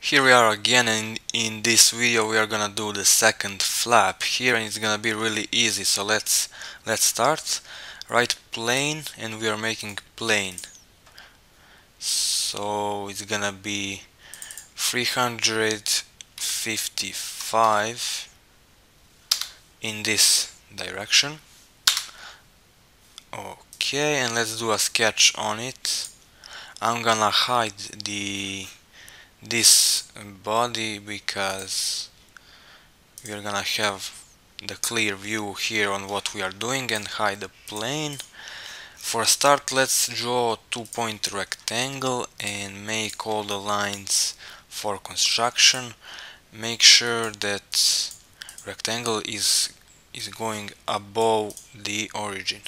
Here we are again, and in this video we are gonna do the second flap here, and it's gonna be really easy. So let's start. Write plane, and we are making plane. So it's gonna be 355 in this direction. Okay, and let's do a sketch on it. I'm gonna hide this body because we are gonna have the clear view here on what we are doing, and hide the plane. For a start, let's draw a 2-point rectangle and make all the lines for construction. Make sure that rectangle is going above the origin.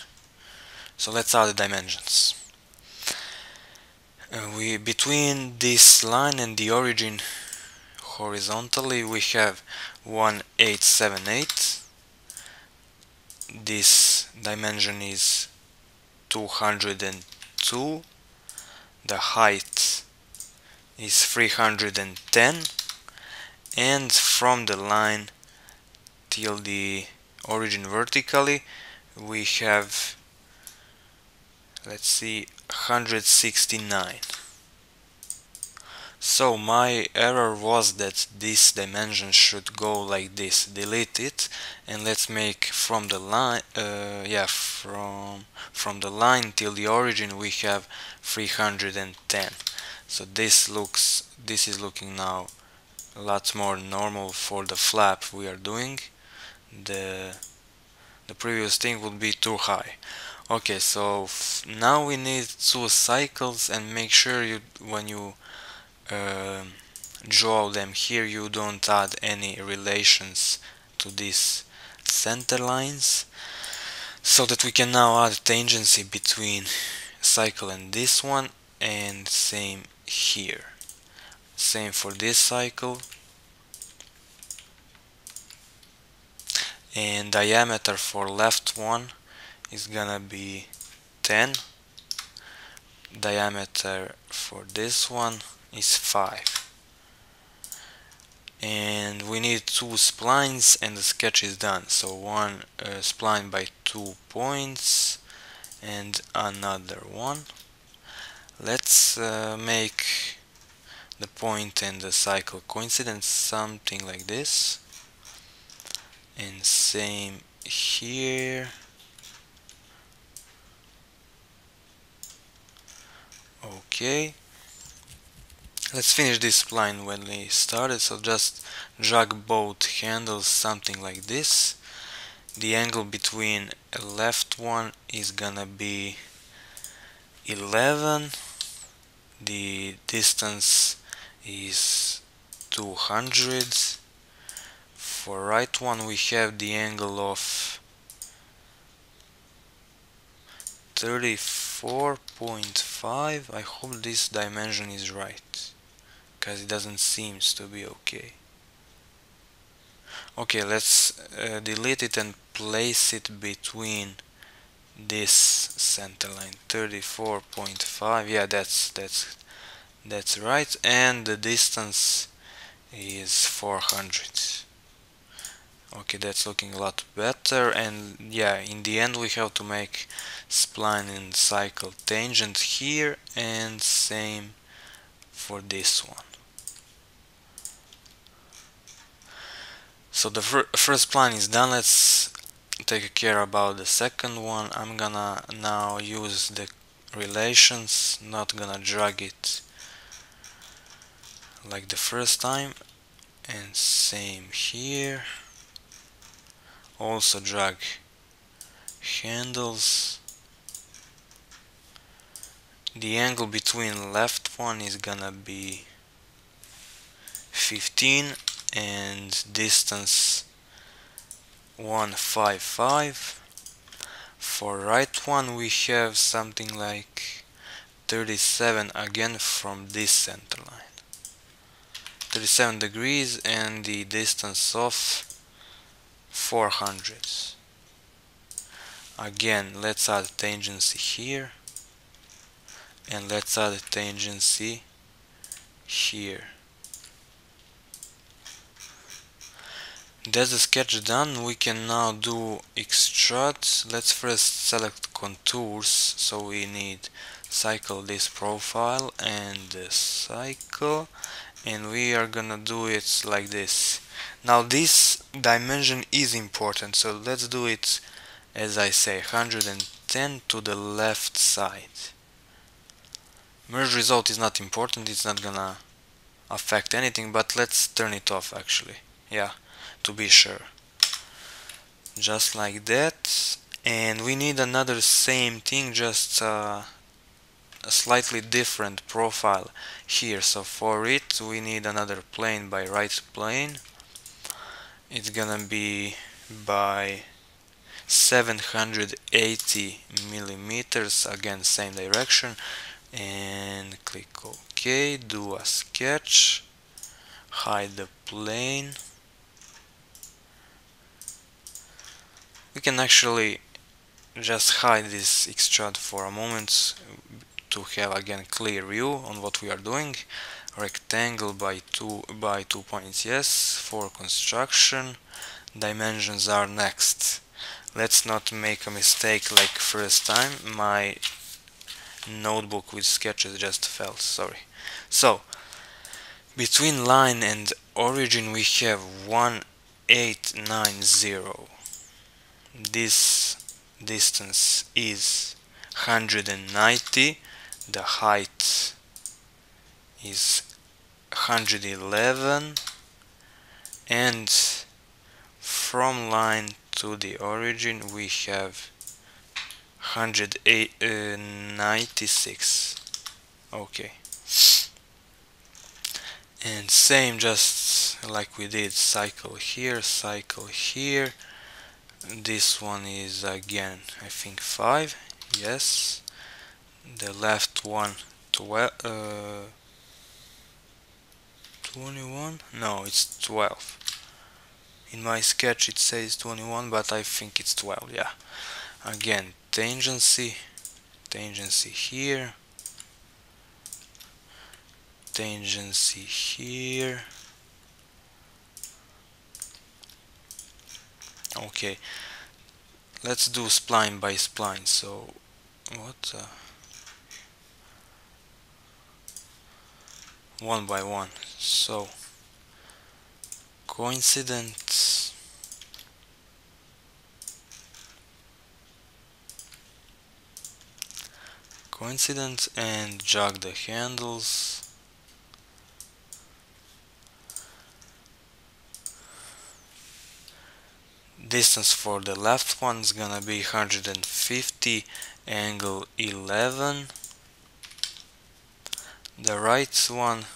So let's add the dimensions. Between this line and the origin horizontally we have 1878. This dimension is 202. The height is 310, and from the line till the origin vertically we have, let's see, 169. So my error was that this dimension should go like this. Delete it, and let's make from the line, from the line till the origin we have 310. So this is looking now a lot more normal for the flap we are doing. The previous thing would be too high. Okay, so now we need 2 cycles, and make sure when you draw them here you don't add any relations to these center lines, so that we can now add tangency between cycle and this one, and same here, same for this cycle. And diameter for left one is gonna be 10. Diameter for this one is 5. And we need 2 splines, and the sketch is done. So one spline by 2 points and another one. Let's make the point and the cycle coincident, something like this, and same here. Okay, let's finish this spline when we started. So just drag both handles something like this. The angle between the left one is gonna be 11. The distance is 200. For right one we have the angle of 34.5. I hope this dimension is right, because it doesn't seem to be okay. Okay, let's delete it and place it between this center line, 34.5. Yeah, that's right, and the distance is 400. Okay, that's looking a lot better. And yeah, in the end we have to make spline and cycle tangent here, and same for this one. So the first spline is done. Let's take care about the second one. I'm gonna now use the relations, not gonna drag it like the first time, and same here. Also drag handles. The angle between left one is gonna be 15, and distance 155. For right one we have something like 37, again from this center line, 37 degrees, and the distance of 400. Again, let's add tangency here, and let's add tangency here. That's the sketch done. We can now do extrude. Let's first select contours, so we need cycle this profile and cycle, and we are gonna do it like this. Now this dimension is important, so let's do it as I say, 110 to the left side. Merge result is not important, it's not gonna affect anything, but let's turn it off actually, yeah, to be sure. Just like that. And we need another same thing, just a slightly different profile here. So for it we need another plane by right plane. It's gonna be by 780 millimeters, again same direction, and click OK, do a sketch, hide the plane. We can actually just hide this extrude for a moment to have again clear view on what we are doing. Rectangle by 2 points, yes. For construction, dimensions are next. Let's not make a mistake like first time. My notebook with sketches just fell, sorry. So between line and origin we have 1890. This distance is 190, the height is 111, and from line to the origin we have 196. Okay, and same just like we did, cycle here, cycle here. This one is again I think 5, yes. The left one 21, no, it's 12. In my sketch it says 21, but I think it's 12, yeah. Again, tangency here, tangency here. Okay, let's do spline by spline. So what one by one. So coincident, and jog the handles. Distance for the left one is gonna be 150, angle 11. The right one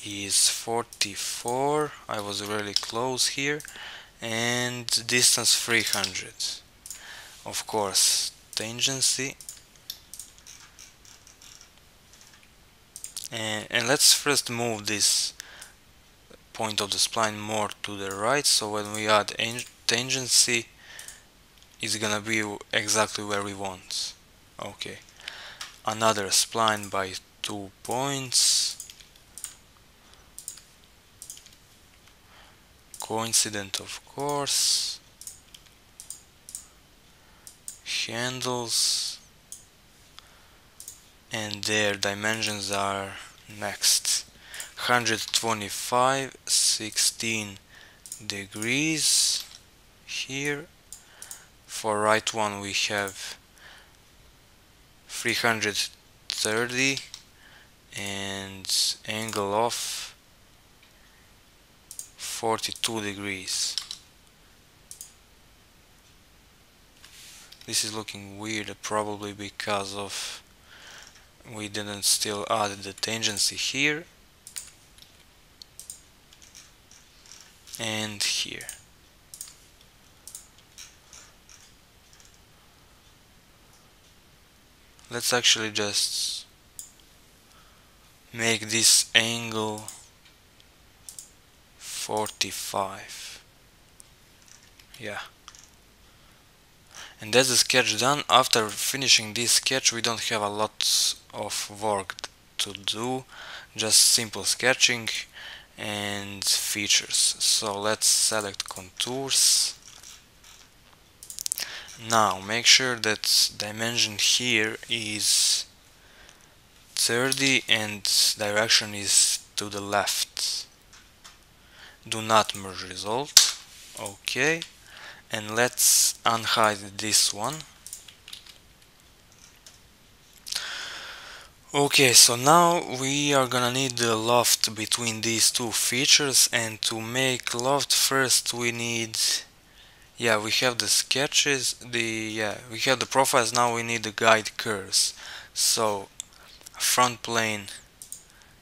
is 44, I was really close here, and distance 300. Of course, tangency. And let's first move this point of the spline more to the right, so when we add tangency it's gonna be exactly where we want. Okay, another spline by 2 points, coincident of course, handles, and their dimensions are next. 125, 16 degrees here. For right one we have 330 and angle of 42 degrees. This is looking weird, probably because of we didn't still add the tangency here and here. Let's actually just make this angle 45. Yeah. And that's the sketch done. After finishing this sketch we don't have a lot of work to do, just simple sketching, and features. So let's select contours. Now make sure that dimension here is 30 and direction is to the left. Do not merge result. Okay, and let's unhide this one. Okay, so now we are gonna need the loft between these two features, and to make loft first we need, we have the sketches, we have the profiles. Now we need the guide curves. So front plane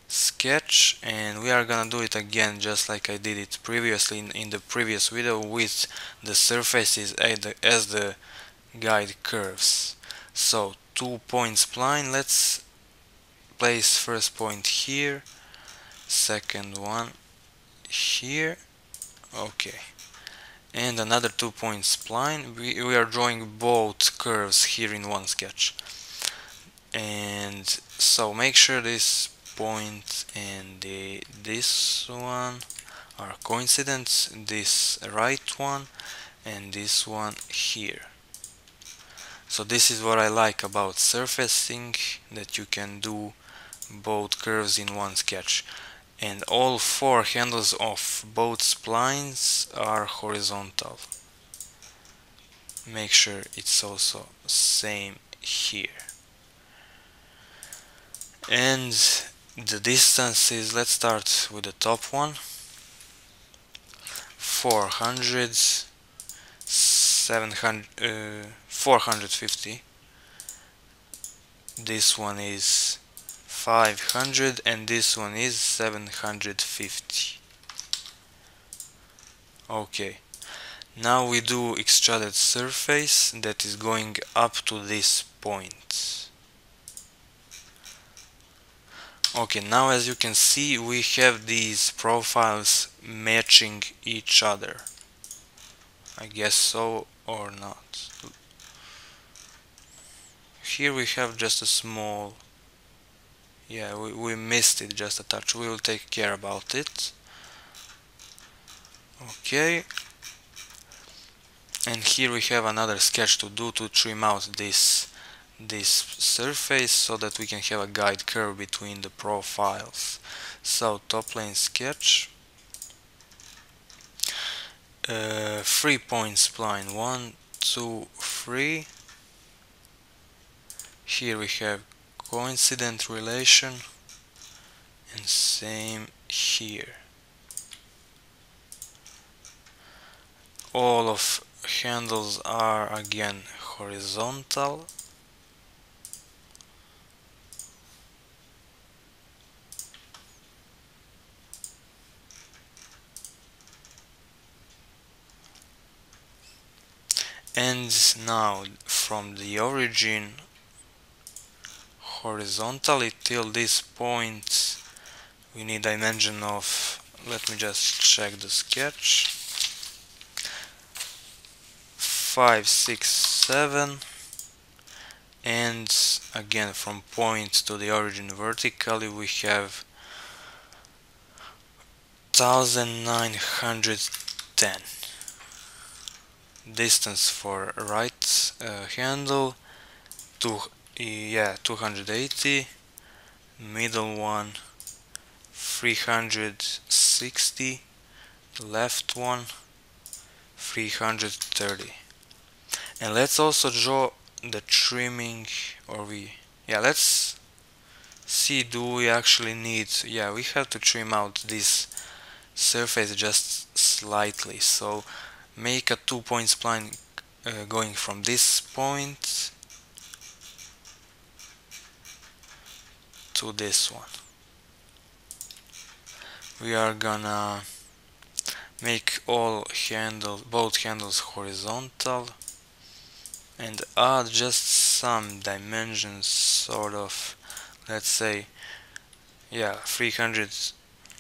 sketch, and we are gonna do it again just like I did it previously in the previous video, with the surfaces as the guide curves. So 2-point spline, let's place first point here, second one here. Okay, and another 2-point spline. We are drawing both curves here in one sketch. And so make sure this point and this one are coincident, this right one and this one here. So this is what I like about surfacing, that you can do both curves in one sketch. And all 4 handles of both splines are horizontal. Make sure it's also same here. And the distances, let's start with the top one. 400, 700, 450. This one is 500 and this one is 750. Okay, now we do extruded surface that is going up to this point. Okay, now as you can see we have these profiles matching each other. I guess so or not. Here we have just a small, we missed it just a touch. We will take care about it. Okay, and here we have another sketch to do to trim out this surface so that we can have a guide curve between the profiles. So top plane sketch, 3-point spline, 1, 2, 3. Here we have coincident relation and same here. All of handles are again horizontal. And now from the origin horizontally till this point we need dimension of, let me just check the sketch, 5, 6, 7, and again from point to the origin vertically we have 1910. Distance for right handle 280, middle one 360, left one 330. And let's also draw the trimming, or let's see, do we actually need, we have to trim out this surface just slightly. So make a 2-point spline going from this point to this one. We are gonna make both handles horizontal and add just some dimensions, sort of, let's say 300,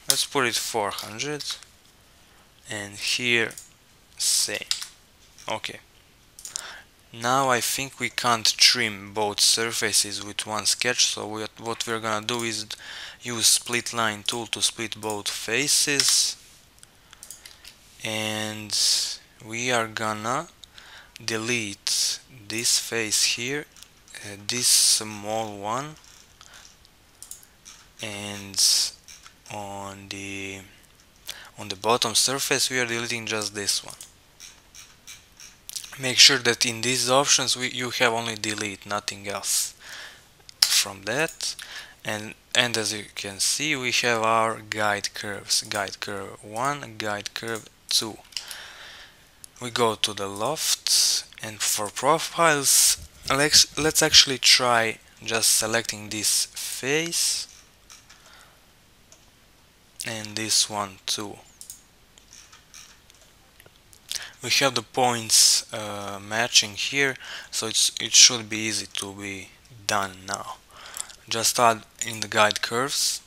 let's put it 400, and here same. Okay, Now I think we can't trim both surfaces with one sketch, so what we're gonna do is use split line tool to split both faces, and we are gonna delete this face here, this small one, and on the bottom surface we are deleting just this one. Make sure that in these options you have only delete, nothing else from that. And as you can see, we have our guide curves, guide curve 1, guide curve 2. We go to the loft, and for profiles, let's actually try just selecting this face and this one too. We have the points matching here, so it should be easy to be done now. Just add in the guide curves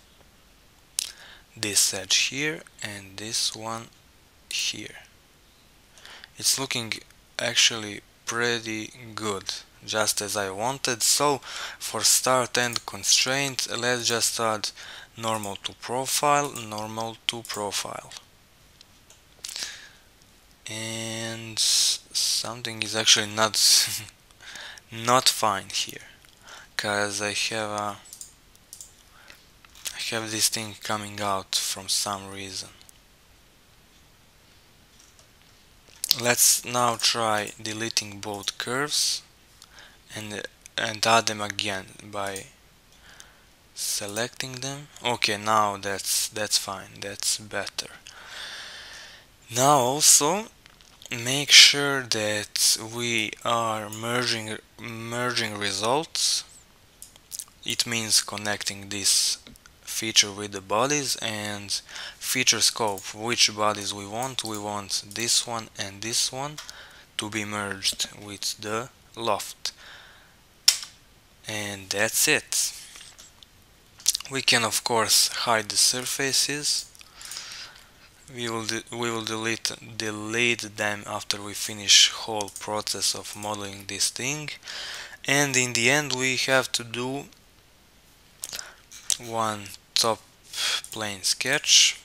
this edge here and this one here. It's looking actually pretty good, just as I wanted. So for start and constraint, let's just add normal to profile, normal to profile. And something is actually not not fine here, because I have this thing coming out from some reason. Let's now try deleting both curves and add them again by selecting them. Okay, now that's fine, that's better. Now also make sure that we are merging results. It means connecting this feature with the bodies, and feature scope, which bodies we want. We want this one and this one to be merged with the loft, and that's it. We can of course hide the surfaces. We will delete them after we finish whole process of modeling this thing. And in the end we have to do one top plane sketch.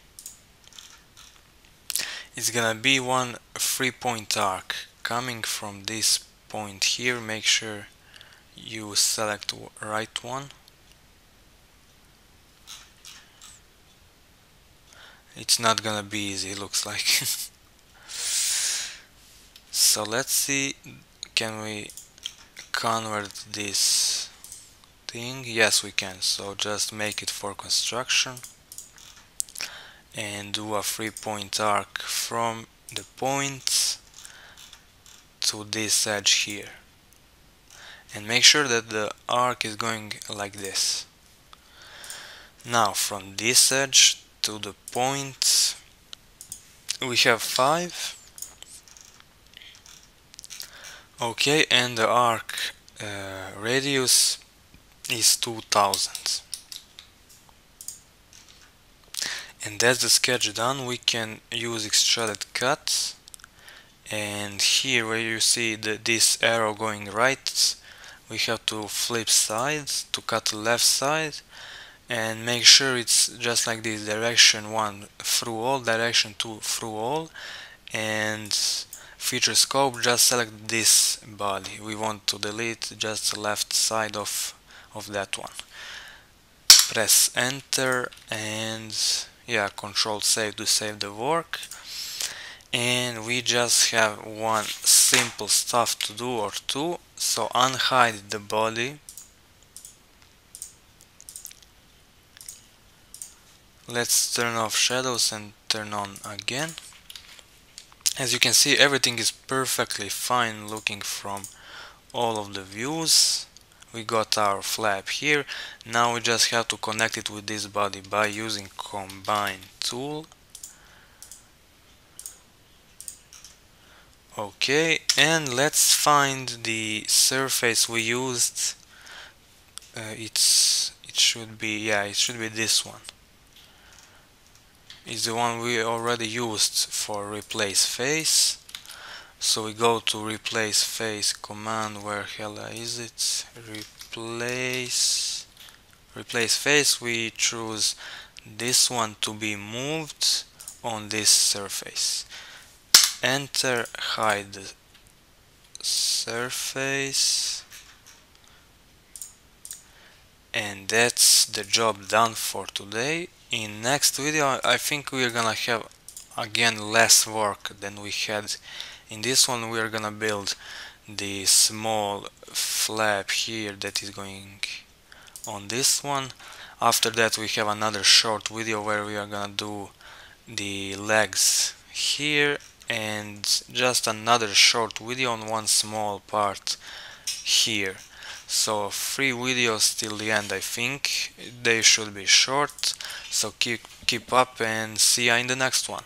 It's gonna be one 3-point arc coming from this point here. Make sure you select right one. It's not gonna be easy, looks like. So let's see, can we convert this thing? Yes, we can. So just make it for construction and do a 3-point arc from the point to this edge here, and make sure that the arc is going like this. Now from this edge to the point we have 5. Okay, and the arc radius is 2000. And that's the sketch done. We can use Extruded Cut, and here where you see this arrow going right, we have to flip sides to cut the left side, and make sure it's just like this: direction 1 through all, direction 2 through all, and feature scope, just select this body. We want to delete just the left side of that one. Press enter, and yeah, control save to save the work. And we just have one simple stuff to do, or two. So unhide the body. Let's turn off shadows and turn on again. As you can see, everything is perfectly fine looking from all of the views. We got our flap here. Now we just have to connect it with this body by using combine tool. Okay, and let's find the surface we used. It should be this one. It's the one we already used for replace face. So we go to replace face command. Where hell is it? Replace face. We choose this one to be moved on this surface. Enter, hide surface, and that's the job done for today. In next video I think we're gonna have again less work than we had in this one. We're gonna build the small flap here that is going on this one. After that we have another short video where we are gonna do the legs here, and just another short video on one small part here. So 3 videos till the end. I think they should be short, so keep up and see ya in the next one.